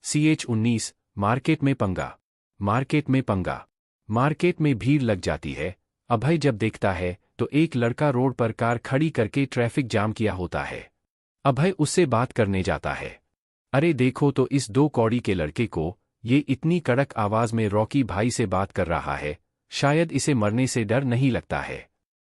CH19 market में पंगा। Market में पंगा। मार्केट में भीड़ लग जाती है। अभय जब देखता है तो एक लड़का रोड पर कार खड़ी करके ट्रैफिक जाम किया होता है। अभय उससे बात करने जाता है। अरे देखो तो इस 2 कौड़ी के लड़के को, ये इतनी कड़क आवाज में रॉकी भाई से बात कर रहा है, शायद इसे मरने से डर नहीं लगता है।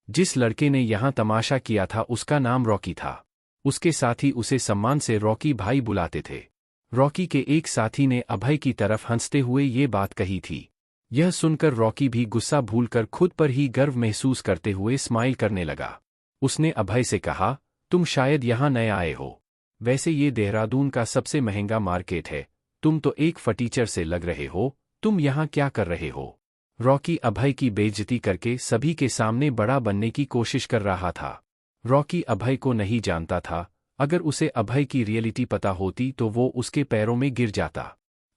जिस लड़के ने यहां तमाशा किया था उसका नाम रॉकी था। उसके साथी उसे सम्मान से रॉकी भाई बुलाते थे। रॉकी के एक साथी ने अभय की तरफ हंसते हुए ये बात कही थी। यह सुनकर रॉकी भी गुस्सा भूलकर खुद पर ही गर्व महसूस करते हुए स्माइल करने लगा। उसने अभय से कहा, तुम शायद यहाँ नए आए हो। वैसे ये देहरादून का सबसे महंगा मार्केट है, तुम तो एक फटीचर से लग रहे हो, तुम यहाँ क्या कर रहे हो? रॉकी अभय की बेइज्जती करके सभी के सामने बड़ा बनने की कोशिश कर रहा था। रॉकी अभय को नहीं जानता था, अगर उसे अभय की रियलिटी पता होती तो वो उसके पैरों में गिर जाता।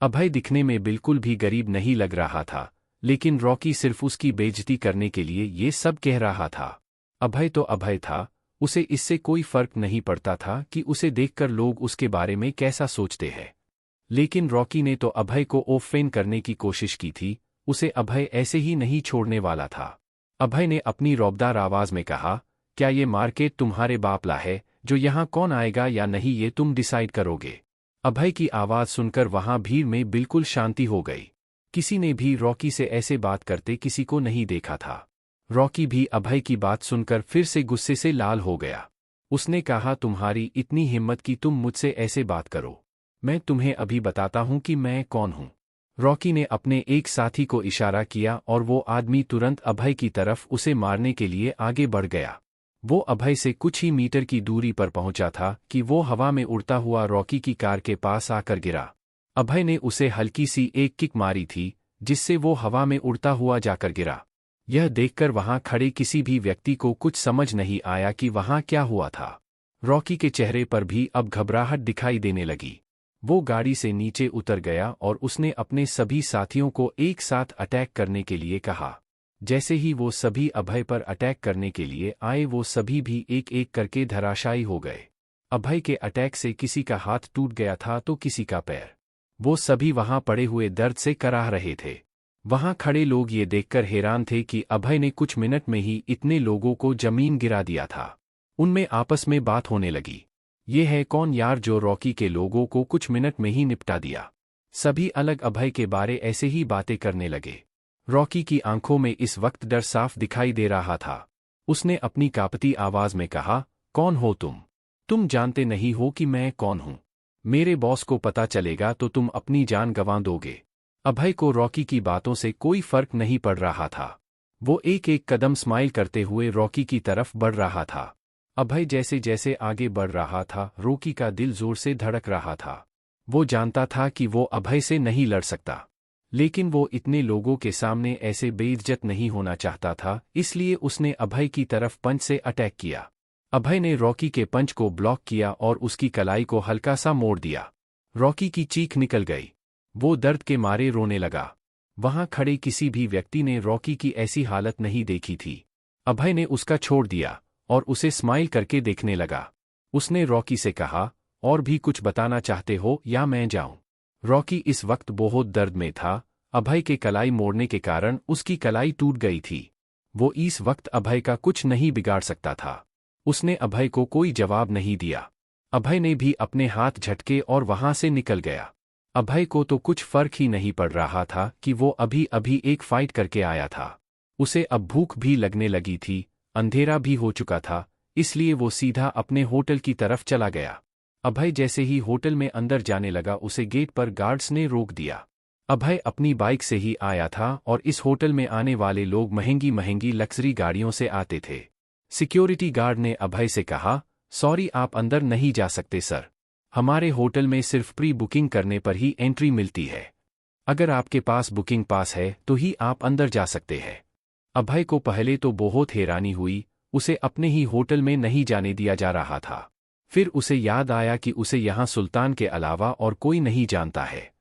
अभय दिखने में बिल्कुल भी गरीब नहीं लग रहा था, लेकिन रॉकी सिर्फ उसकी बेइज्जती करने के लिए ये सब कह रहा था। अभय तो अभय था, उसे इससे कोई फर्क नहीं पड़ता था कि उसे देखकर लोग उसके बारे में कैसा सोचते हैं। लेकिन रॉकी ने तो अभय को ऑफेंड करने की कोशिश की थी, उसे अभय ऐसे ही नहीं छोड़ने वाला था। अभय ने अपनी रौबदार आवाज में कहा, क्या ये मार्केट तुम्हारे बाप ला है, जो यहाँ कौन आएगा या नहीं ये तुम डिसाइड करोगे? अभय की आवाज सुनकर वहां भीड़ में बिल्कुल शांति हो गई। किसी ने भी रॉकी से ऐसे बात करते किसी को नहीं देखा था। रॉकी भी अभय की बात सुनकर फिर से गुस्से से लाल हो गया। उसने कहा, तुम्हारी इतनी हिम्मत कि तुम मुझसे ऐसे बात करो? मैं तुम्हें अभी बताता हूं कि मैं कौन हूं। रॉकी ने अपने एक साथी को इशारा किया और वो आदमी तुरंत अभय की तरफ उसे मारने के लिए आगे बढ़ गया। वो अभय से कुछ ही मीटर की दूरी पर पहुंचा था कि वो हवा में उड़ता हुआ रॉकी की कार के पास आकर गिरा। अभय ने उसे हल्की सी एक किक मारी थी, जिससे वो हवा में उड़ता हुआ जाकर गिरा। यह देखकर वहां खड़े किसी भी व्यक्ति को कुछ समझ नहीं आया कि वहां क्या हुआ था। रॉकी के चेहरे पर भी अब घबराहट दिखाई देने लगी। वो गाड़ी से नीचे उतर गया और उसने अपने सभी साथियों को एक साथ अटैक करने के लिए कहा। जैसे ही वो सभी अभय पर अटैक करने के लिए आए, वो सभी भी एक एक करके धराशायी हो गए। अभय के अटैक से किसी का हाथ टूट गया था तो किसी का पैर। वो सभी वहां पड़े हुए दर्द से कराह रहे थे। वहां खड़े लोग ये देखकर हैरान थे कि अभय ने कुछ मिनट में ही इतने लोगों को जमीन गिरा दिया था। उनमें आपस में बात होने लगी, ये है कौन यार जो रॉकी के लोगों को कुछ मिनट में ही निपटा दिया। सभी अलग अभय के बारे ऐसे ही बातें करने लगे। रॉकी की आंखों में इस वक्त डर साफ दिखाई दे रहा था। उसने अपनी कांपती आवाज में कहा, कौन हो तुम? तुम जानते नहीं हो कि मैं कौन हूं? मेरे बॉस को पता चलेगा तो तुम अपनी जान गंवा दोगे। अभय को रॉकी की बातों से कोई फर्क नहीं पड़ रहा था। वो एक एक कदम स्माइल करते हुए रॉकी की तरफ बढ़ रहा था। अभय जैसे जैसे आगे बढ़ रहा था, रॉकी का दिल जोर से धड़क रहा था। वो जानता था कि वो अभय से नहीं लड़ सकता, लेकिन वो इतने लोगों के सामने ऐसे बेइज्जत नहीं होना चाहता था, इसलिए उसने अभय की तरफ पंच से अटैक किया। अभय ने रॉकी के पंच को ब्लॉक किया और उसकी कलाई को हल्का सा मोड़ दिया। रॉकी की चीख निकल गई। वो दर्द के मारे रोने लगा। वहां खड़े किसी भी व्यक्ति ने रॉकी की ऐसी हालत नहीं देखी थी। अभय ने उसका छोड़ दिया और उसे स्माइल करके देखने लगा। उसने रॉकी से कहा, और भी कुछ बताना चाहते हो या मैं जाऊं? रॉकी इस वक्त बहुत दर्द में था। अभय के कलाई मोड़ने के कारण उसकी कलाई टूट गई थी। वो इस वक्त अभय का कुछ नहीं बिगाड़ सकता था। उसने अभय को कोई जवाब नहीं दिया। अभय ने भी अपने हाथ झटके और वहां से निकल गया। अभय को तो कुछ फर्क ही नहीं पड़ रहा था कि वो अभी अभी एक फाइट करके आया था। उसे अब भूख भी लगने लगी थी, अंधेरा भी हो चुका था, इसलिए वो सीधा अपने होटल की तरफ चला गया। अभय जैसे ही होटल में अंदर जाने लगा, उसे गेट पर गार्ड्स ने रोक दिया। अभय अपनी बाइक से ही आया था और इस होटल में आने वाले लोग महंगी महंगी लग्जरी गाड़ियों से आते थे। सिक्योरिटी गार्ड ने अभय से कहा, सॉरी आप अंदर नहीं जा सकते सर, हमारे होटल में सिर्फ प्री बुकिंग करने पर ही एंट्री मिलती है। अगर आपके पास बुकिंग पास है तो ही आप अंदर जा सकते हैं। अभय को पहले तो बहुत हैरानी हुई, उसे अपने ही होटल में नहीं जाने दिया जा रहा था। फिर उसे याद आया कि उसे यहाँ सुल्तान के अलावा और कोई नहीं जानता है,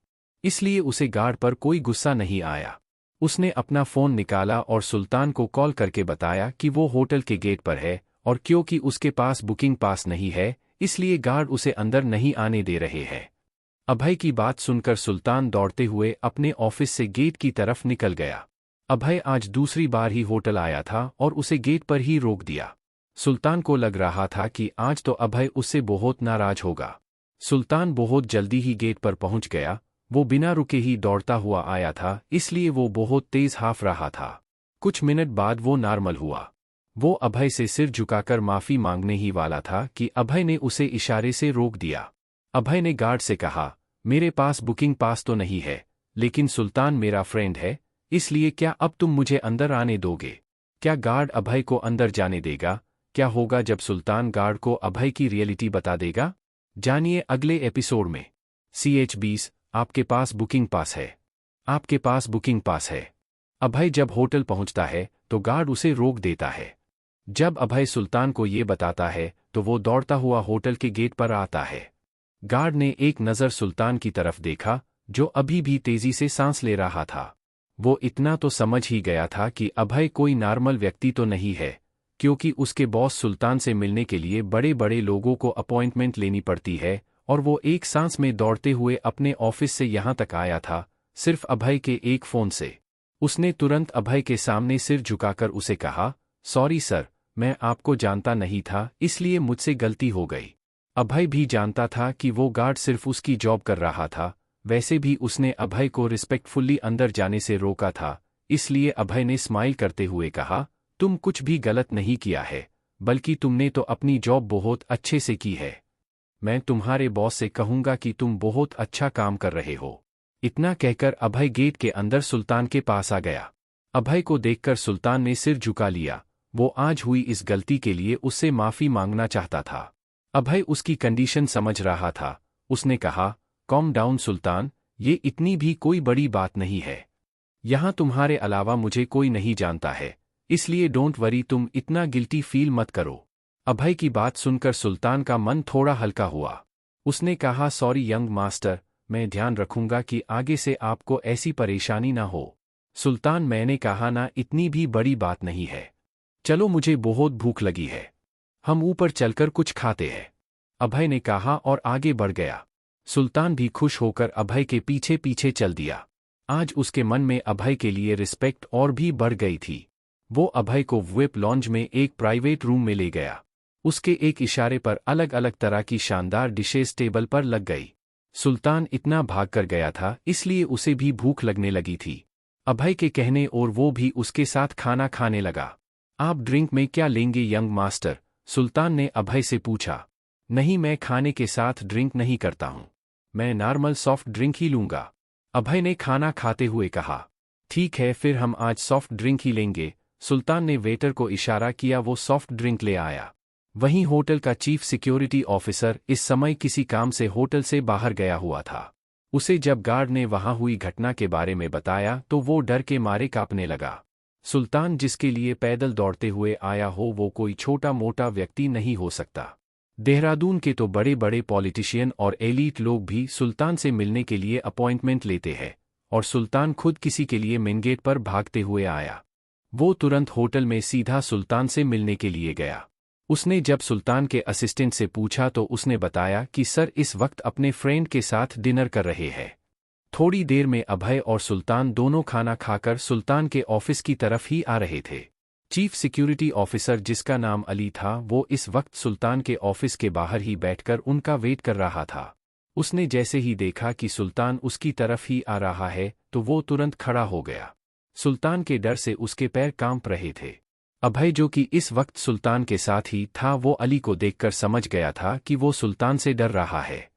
इसलिए उसे गार्ड पर कोई गुस्सा नहीं आया। उसने अपना फ़ोन निकाला और सुल्तान को कॉल करके बताया कि वो होटल के गेट पर है और क्योंकि उसके पास बुकिंग पास नहीं है, इसलिए गार्ड उसे अंदर नहीं आने दे रहे हैं। अभय की बात सुनकर सुल्तान दौड़ते हुए अपने ऑफिस से गेट की तरफ निकल गया। अभय आज दूसरी बार ही होटल आया था और उसे गेट पर ही रोक दिया। सुल्तान को लग रहा था कि आज तो अभय उससे बहुत नाराज होगा। सुल्तान बहुत जल्दी ही गेट पर पहुंच गया। वो बिना रुके ही दौड़ता हुआ आया था, इसलिए वो बहुत तेज हाफ रहा था। कुछ मिनट बाद वो नॉर्मल हुआ। वो अभय से सिर झुकाकर माफी मांगने ही वाला था कि अभय ने उसे इशारे से रोक दिया। अभय ने गार्ड से कहा, मेरे पास बुकिंग पास तो नहीं है, लेकिन सुल्तान मेरा फ्रेंड है, इसलिए क्या अब तुम मुझे अंदर आने दोगे? क्या गार्ड अभय को अंदर जाने देगा? क्या होगा जब सुल्तान गार्ड को अभय की रियलिटी बता देगा? जानिए अगले एपिसोड में। CH20, आपके पास बुकिंग पास है। आपके पास बुकिंग पास है। अभय जब होटल पहुंचता है तो गार्ड उसे रोक देता है। जब अभय सुल्तान को ये बताता है तो वो दौड़ता हुआ होटल के गेट पर आता है। गार्ड ने एक नज़र सुल्तान की तरफ देखा, जो अभी भी तेजी से सांस ले रहा था। वो इतना तो समझ ही गया था कि अभय कोई नॉर्मल व्यक्ति तो नहीं है, क्योंकि उसके बॉस सुल्तान से मिलने के लिए बड़े बड़े लोगों को अपॉइंटमेंट लेनी पड़ती है, और वो एक सांस में दौड़ते हुए अपने ऑफिस से यहाँ तक आया था, सिर्फ अभय के एक फ़ोन से। उसने तुरंत अभय के सामने सिर झुकाकर उसे कहा, सॉरी सर, मैं आपको जानता नहीं था, इसलिए मुझसे गलती हो गई। अभय भी जानता था कि वो गार्ड सिर्फ उसकी जॉब कर रहा था, वैसे भी उसने अभय को रिस्पेक्टफुली अंदर जाने से रोका था, इसलिए अभय ने स्माइल करते हुए कहा, तुम कुछ भी गलत नहीं किया है, बल्कि तुमने तो अपनी जॉब बहुत अच्छे से की है। मैं तुम्हारे बॉस से कहूंगा कि तुम बहुत अच्छा काम कर रहे हो। इतना कहकर अभय गेट के अंदर सुल्तान के पास आ गया। अभय को देखकर सुल्तान ने सिर झुका लिया। वो आज हुई इस गलती के लिए उससे माफी मांगना चाहता था। अभय उसकी कंडीशन समझ रहा था। उसने कहा, कॉम डाउन सुल्तान, ये इतनी भी कोई बड़ी बात नहीं है। यहाँ तुम्हारे अलावा मुझे कोई नहीं जानता है, इसलिए डोंट वरी, तुम इतना गिल्टी फील मत करो। अभय की बात सुनकर सुल्तान का मन थोड़ा हल्का हुआ। उसने कहा, सॉरी यंग मास्टर, मैं ध्यान रखूंगा कि आगे से आपको ऐसी परेशानी ना हो। सुल्तान, मैंने कहा ना, इतनी भी बड़ी बात नहीं है। चलो, मुझे बहुत भूख लगी है, हम ऊपर चलकर कुछ खाते हैं। अभय ने कहा और आगे बढ़ गया। सुल्तान भी खुश होकर अभय के पीछे पीछे चल दिया। आज उसके मन में अभय के लिए रिस्पेक्ट और भी बढ़ गई थी। वो अभय को विप लॉन्ज में एक प्राइवेट रूम में ले गया। उसके एक इशारे पर अलग अलग तरह की शानदार डिशेस टेबल पर लग गई। सुल्तान इतना भाग कर गया था, इसलिए उसे भी भूख लगने लगी थी। अभय के कहने और वो भी उसके साथ खाना खाने लगा। आप ड्रिंक में क्या लेंगे यंग मास्टर? सुल्तान ने अभय से पूछा। नहीं, मैं खाने के साथ ड्रिंक नहीं करता हूँ, मैं नॉर्मल सॉफ्ट ड्रिंक ही लूंगा, अभय ने खाना खाते हुए कहा। ठीक है, फिर हम आज सॉफ्ट ड्रिंक ही लेंगे। सुल्तान ने वेटर को इशारा किया, वो सॉफ्ट ड्रिंक ले आया। वहीं होटल का चीफ सिक्योरिटी ऑफिसर इस समय किसी काम से होटल से बाहर गया हुआ था। उसे जब गार्ड ने वहां हुई घटना के बारे में बताया तो वो डर के मारे कांपने लगा। सुल्तान जिसके लिए पैदल दौड़ते हुए आया हो, वो कोई छोटा मोटा व्यक्ति नहीं हो सकता। देहरादून के तो बड़े बड़े पॉलिटिशियन और एलीट लोग भी सुल्तान से मिलने के लिए अपॉइंटमेंट लेते हैं, और सुल्तान खुद किसी के लिए मेन गेट पर भागते हुए आया। वो तुरंत होटल में सीधा सुल्तान से मिलने के लिए गया। उसने जब सुल्तान के असिस्टेंट से पूछा तो उसने बताया कि सर इस वक्त अपने फ्रेंड के साथ डिनर कर रहे हैं। थोड़ी देर में अभय और सुल्तान दोनों खाना खाकर सुल्तान के ऑफिस की तरफ ही आ रहे थे। चीफ सिक्योरिटी ऑफिसर जिसका नाम अली था, वो इस वक्त सुल्तान के ऑफिस के बाहर ही बैठकर उनका वेट कर रहा था। उसने जैसे ही देखा कि सुल्तान उसकी तरफ ही आ रहा है तो वो तुरंत खड़ा हो गया। सुल्तान के डर से उसके पैर कांप रहे थे। अभय जो कि इस वक्त सुल्तान के साथ ही था, वो अली को देखकर समझ गया था कि वो सुल्तान से डर रहा है।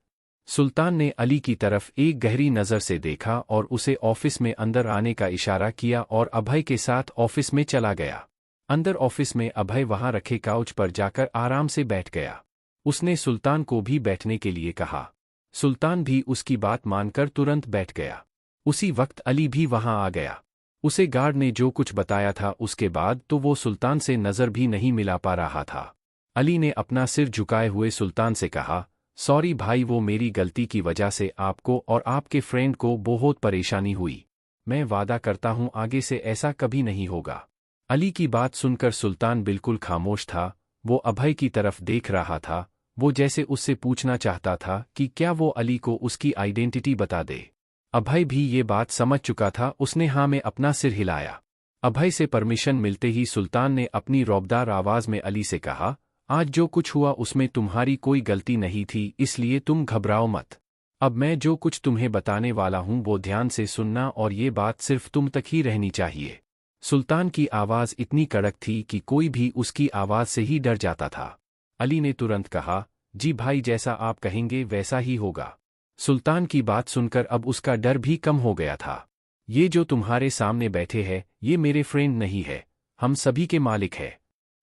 सुल्तान ने अली की तरफ एक गहरी नज़र से देखा और उसे ऑफिस में अंदर आने का इशारा किया और अभय के साथ ऑफिस में चला गया। अंदर ऑफिस में अभय वहां रखे काउच पर जाकर आराम से बैठ गया। उसने सुल्तान को भी बैठने के लिए कहा। सुल्तान भी उसकी बात मानकर तुरंत बैठ गया। उसी वक्त अली भी वहां आ गया। उसे गार्ड ने जो कुछ बताया था उसके बाद तो वो सुल्तान से नज़र भी नहीं मिला पा रहा था। अली ने अपना सिर झुकाए हुए सुल्तान से कहा, सॉरी भाई, वो मेरी गलती की वजह से आपको और आपके फ्रेंड को बहुत परेशानी हुई। मैं वादा करता हूं आगे से ऐसा कभी नहीं होगा। अली की बात सुनकर सुल्तान बिल्कुल खामोश था। वो अभय की तरफ देख रहा था। वो जैसे उससे पूछना चाहता था कि क्या वो अली को उसकी आइडेंटिटी बता दे। अभय भी ये बात समझ चुका था, उसने हाँ में अपना सिर हिलाया। अभय से परमिशन मिलते ही सुल्तान ने अपनी रौबदार आवाज में अली से कहा, आज जो कुछ हुआ उसमें तुम्हारी कोई गलती नहीं थी, इसलिए तुम घबराओ मत। अब मैं जो कुछ तुम्हें बताने वाला हूं वो ध्यान से सुनना और ये बात सिर्फ तुम तक ही रहनी चाहिए। सुल्तान की आवाज इतनी कड़क थी कि कोई भी उसकी आवाज से ही डर जाता था। अली ने तुरंत कहा, जी भाई, जैसा आप कहेंगे वैसा ही होगा। सुल्तान की बात सुनकर अब उसका डर भी कम हो गया था। ये जो तुम्हारे सामने बैठे हैं ये मेरे फ्रेंड नहीं है, हम सभी के मालिक है।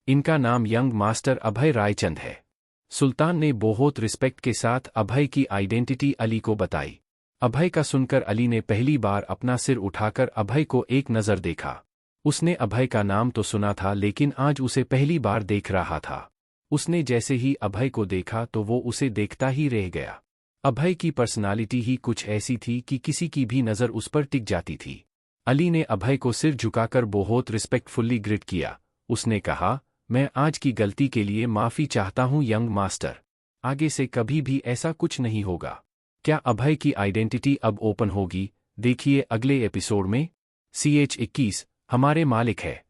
इनका नाम यंग मास्टर अभय रायचंद है। सुल्तान ने बहुत रिस्पेक्ट के साथ अभय की आइडेंटिटी अली को बताई। अभय का सुनकर अली ने पहली बार अपना सिर उठाकर अभय को एक नज़र देखा। उसने अभय का नाम तो सुना था लेकिन आज उसे पहली बार देख रहा था। उसने जैसे ही अभय को देखा तो वो उसे देखता ही रह गया। अभय की पर्सनालिटी ही कुछ ऐसी थी कि किसी की भी नज़र उस पर टिक जाती थी। अली ने अभय को सिर झुकाकर बहुत रिस्पेक्टफुल्ली ग्रिट किया। उसने कहा, मैं आज की गलती के लिए माफ़ी चाहता हूँ यंग मास्टर। आगे से कभी भी ऐसा कुछ नहीं होगा। क्या अभय की आइडेंटिटी अब ओपन होगी? देखिए अगले एपिसोड में। CH-21 हमारे मालिक है,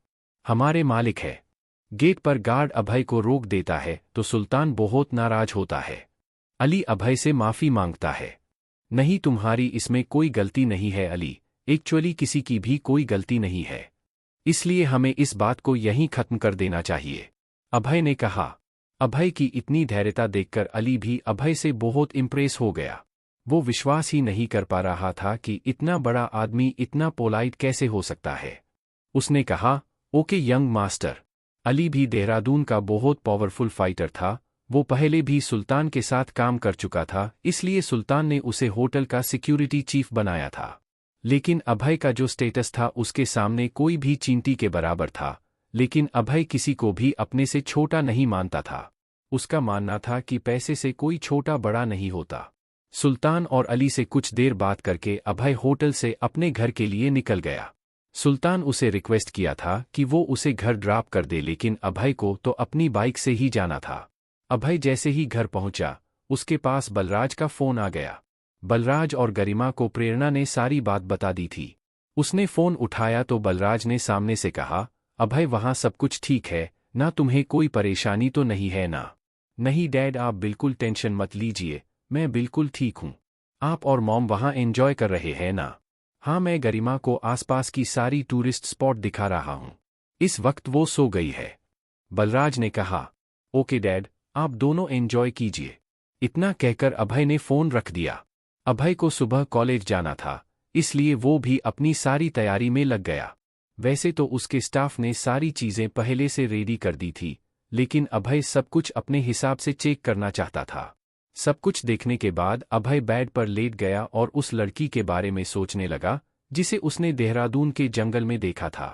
हमारे मालिक है। गेट पर गार्ड अभय को रोक देता है तो सुल्तान बहुत नाराज होता है। अली अभय से माफ़ी मांगता है। नहीं, तुम्हारी इसमें कोई गलती नहीं है अली, एक्चुअली किसी की भी कोई गलती नहीं है, इसलिए हमें इस बात को यहीं खत्म कर देना चाहिए, अभय ने कहा। अभय की इतनी धैर्यता देखकर अली भी अभय से बहुत इम्प्रेस हो गया। वो विश्वास ही नहीं कर पा रहा था कि इतना बड़ा आदमी इतना पोलाइट कैसे हो सकता है। उसने कहा, ओके यंग मास्टर। अली भी देहरादून का बहुत पावरफुल फाइटर था। वो पहले भी सुल्तान के साथ काम कर चुका था, इसलिए सुल्तान ने उसे होटल का सिक्योरिटी चीफ बनाया था। लेकिन अभय का जो स्टेटस था उसके सामने कोई भी चींटी के बराबर था। लेकिन अभय किसी को भी अपने से छोटा नहीं मानता था। उसका मानना था कि पैसे से कोई छोटा बड़ा नहीं होता। सुल्तान और अली से कुछ देर बात करके अभय होटल से अपने घर के लिए निकल गया। सुल्तान उसे रिक्वेस्ट किया था कि वो उसे घर ड्रॉप कर दे, लेकिन अभय को तो अपनी बाइक से ही जाना था। अभय जैसे ही घर पहुंचा, उसके पास बलराज का फोन आ गया। बलराज और गरिमा को प्रेरणा ने सारी बात बता दी थी। उसने फोन उठाया तो बलराज ने सामने से कहा, अभय वहां सब कुछ ठीक है ना? तुम्हें कोई परेशानी तो नहीं है ना? नहीं डैड, आप बिल्कुल टेंशन मत लीजिए, मैं बिल्कुल ठीक हूँ। आप और मॉम वहां एंजॉय कर रहे हैं ना? हाँ, मैं गरिमा को आसपास की सारी टूरिस्ट स्पॉट दिखा रहा हूँ। इस वक्त वो सो गई है। बलराज ने कहा, ओके डैड, आप दोनों एंजॉय कीजिए। इतना कहकर अभय ने फोन रख दिया। अभय को सुबह कॉलेज जाना था, इसलिए वो भी अपनी सारी तैयारी में लग गया। वैसे तो उसके स्टाफ ने सारी चीजें पहले से रेडी कर दी थी, लेकिन अभय सब कुछ अपने हिसाब से चेक करना चाहता था। सब कुछ देखने के बाद अभय बेड पर लेट गया और उस लड़की के बारे में सोचने लगा जिसे उसने देहरादून के जंगल में देखा था।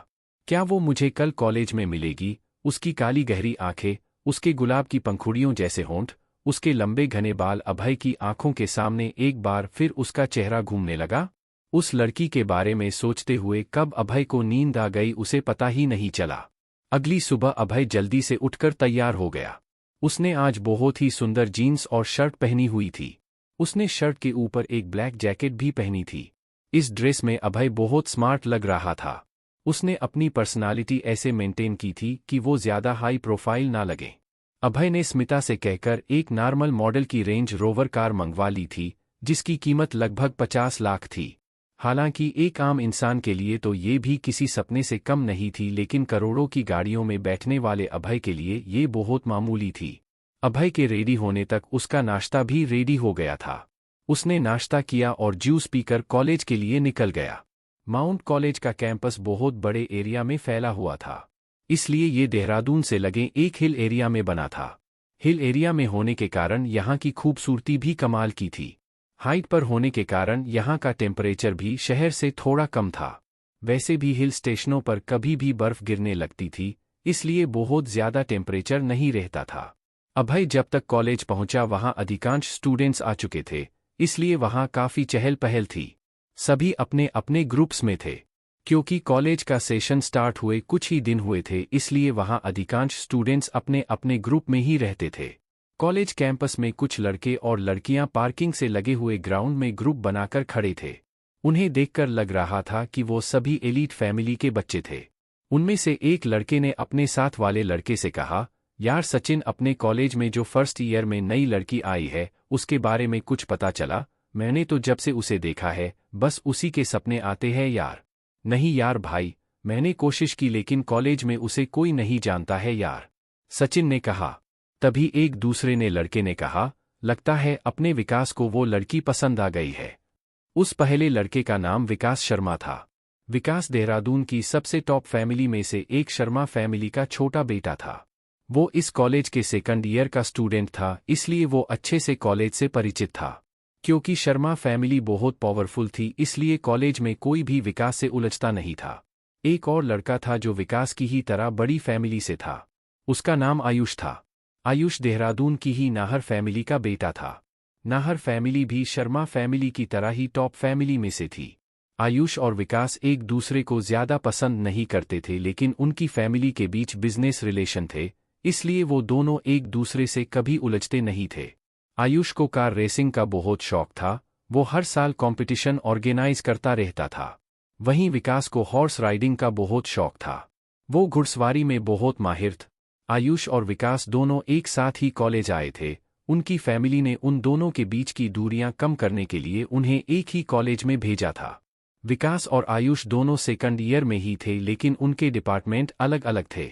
क्या वो मुझे कल कॉलेज में मिलेगी? उसकी काली गहरी आंखें, उसके गुलाब की पंखुड़ियों जैसे होंठ, उसके लंबे घने बाल। अभय की आंखों के सामने एक बार फिर उसका चेहरा घूमने लगा। उस लड़की के बारे में सोचते हुए कब अभय को नींद आ गई उसे पता ही नहीं चला। अगली सुबह अभय जल्दी से उठकर तैयार हो गया। उसने आज बहुत ही सुंदर जीन्स और शर्ट पहनी हुई थी। उसने शर्ट के ऊपर एक ब्लैक जैकेट भी पहनी थी। इस ड्रेस में अभय बहुत स्मार्ट लग रहा था। उसने अपनी पर्सनालिटी ऐसे मेंटेन की थी कि वो ज्यादा हाई प्रोफाइल ना लगे। अभय ने स्मिता से कहकर एक नॉर्मल मॉडल की रेंज रोवर कार मंगवा ली थी, जिसकी कीमत लगभग 50 लाख थी। हालांकि एक आम इंसान के लिए तो ये भी किसी सपने से कम नहीं थी, लेकिन करोड़ों की गाड़ियों में बैठने वाले अभय के लिए ये बहुत मामूली थी। अभय के रेडी होने तक उसका नाश्ता भी रेडी हो गया था। उसने नाश्ता किया और जूस पीकर कॉलेज के लिए निकल गया। माउंट कॉलेज का कैंपस बहुत बड़े एरिया में फैला हुआ था, इसलिए ये देहरादून से लगे एक हिल एरिया में बना था। हिल एरिया में होने के कारण यहाँ की खूबसूरती भी कमाल की थी। हाइट पर होने के कारण यहाँ का टेम्परेचर भी शहर से थोड़ा कम था। वैसे भी हिल स्टेशनों पर कभी भी बर्फ गिरने लगती थी, इसलिए बहुत ज्यादा टेम्परेचर नहीं रहता था। अभय जब तक कॉलेज पहुंचा वहां अधिकांश स्टूडेंट्स आ चुके थे, इसलिए वहां काफी चहल पहल थी। सभी अपने अपने ग्रुप्स में थे। क्योंकि कॉलेज का सेशन स्टार्ट हुए कुछ ही दिन हुए थे, इसलिए वहां अधिकांश स्टूडेंट्स अपने अपने ग्रुप में ही रहते थे। कॉलेज कैंपस में कुछ लड़के और लड़कियां पार्किंग से लगे हुए ग्राउंड में ग्रुप बनाकर खड़े थे। उन्हें देखकर लग रहा था कि वो सभी एलीट फैमिली के बच्चे थे। उनमें से एक लड़के ने अपने साथ वाले लड़के से कहा, यार सचिन, अपने कॉलेज में जो फर्स्ट ईयर में नई लड़की आई है उसके बारे में कुछ पता चला? मैंने तो जब से उसे देखा है बस उसी के सपने आते हैं यार। नहीं यार भाई, मैंने कोशिश की लेकिन कॉलेज में उसे कोई नहीं जानता है यार, सचिन ने कहा। तभी एक दूसरे ने लड़के ने कहा, लगता है अपने विकास को वो लड़की पसंद आ गई है। उस पहले लड़के का नाम विकास शर्मा था। विकास देहरादून की सबसे टॉप फैमिली में से एक शर्मा फैमिली का छोटा बेटा था। वो इस कॉलेज के सेकंड ईयर का स्टूडेंट था, इसलिए वो अच्छे से कॉलेज से परिचित था। क्योंकि शर्मा फैमिली बहुत पावरफुल थी इसलिए कॉलेज में कोई भी विकास से उलझता नहीं था। एक और लड़का था जो विकास की ही तरह बड़ी फैमिली से था। उसका नाम आयुष था। आयुष देहरादून की ही नाहर फैमिली का बेटा था। नाहर फैमिली भी शर्मा फैमिली की तरह ही टॉप फैमिली में से थी। आयुष और विकास एक दूसरे को ज्यादा पसंद नहीं करते थे लेकिन उनकी फैमिली के बीच बिजनेस रिलेशन थे, इसलिए वो दोनों एक दूसरे से कभी उलझते नहीं थे। आयुष को कार रेसिंग का बहुत शौक था, वो हर साल कंपटीशन ऑर्गेनाइज करता रहता था। वहीं विकास को हॉर्स राइडिंग का बहुत शौक था, वो घुड़सवारी में बहुत माहिर था। आयुष और विकास दोनों एक साथ ही कॉलेज आए थे। उनकी फैमिली ने उन दोनों के बीच की दूरियां कम करने के लिए उन्हें एक ही कॉलेज में भेजा था। विकास और आयुष दोनों सेकंड ईयर में ही थे लेकिन उनके डिपार्टमेंट अलग अलग थे।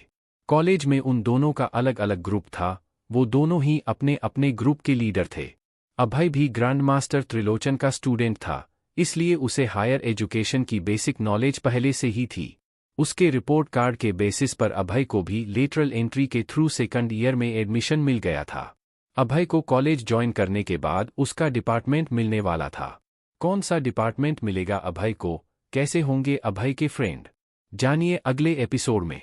कॉलेज में उन दोनों का अलग अलग ग्रुप था, वो दोनों ही अपने अपने ग्रुप के लीडर थे। अभय भी ग्रैंड मास्टर त्रिलोचन का स्टूडेंट था, इसलिए उसे हायर एजुकेशन की बेसिक नॉलेज पहले से ही थी। उसके रिपोर्ट कार्ड के बेसिस पर अभय को भी लेटरल एंट्री के थ्रू सेकंड ईयर में एडमिशन मिल गया था। अभय को कॉलेज ज्वाइन करने के बाद उसका डिपार्टमेंट मिलने वाला था। कौन सा डिपार्टमेंट मिलेगा अभय को, कैसे होंगे अभय के फ्रेंड, जानिए अगले एपिसोड में।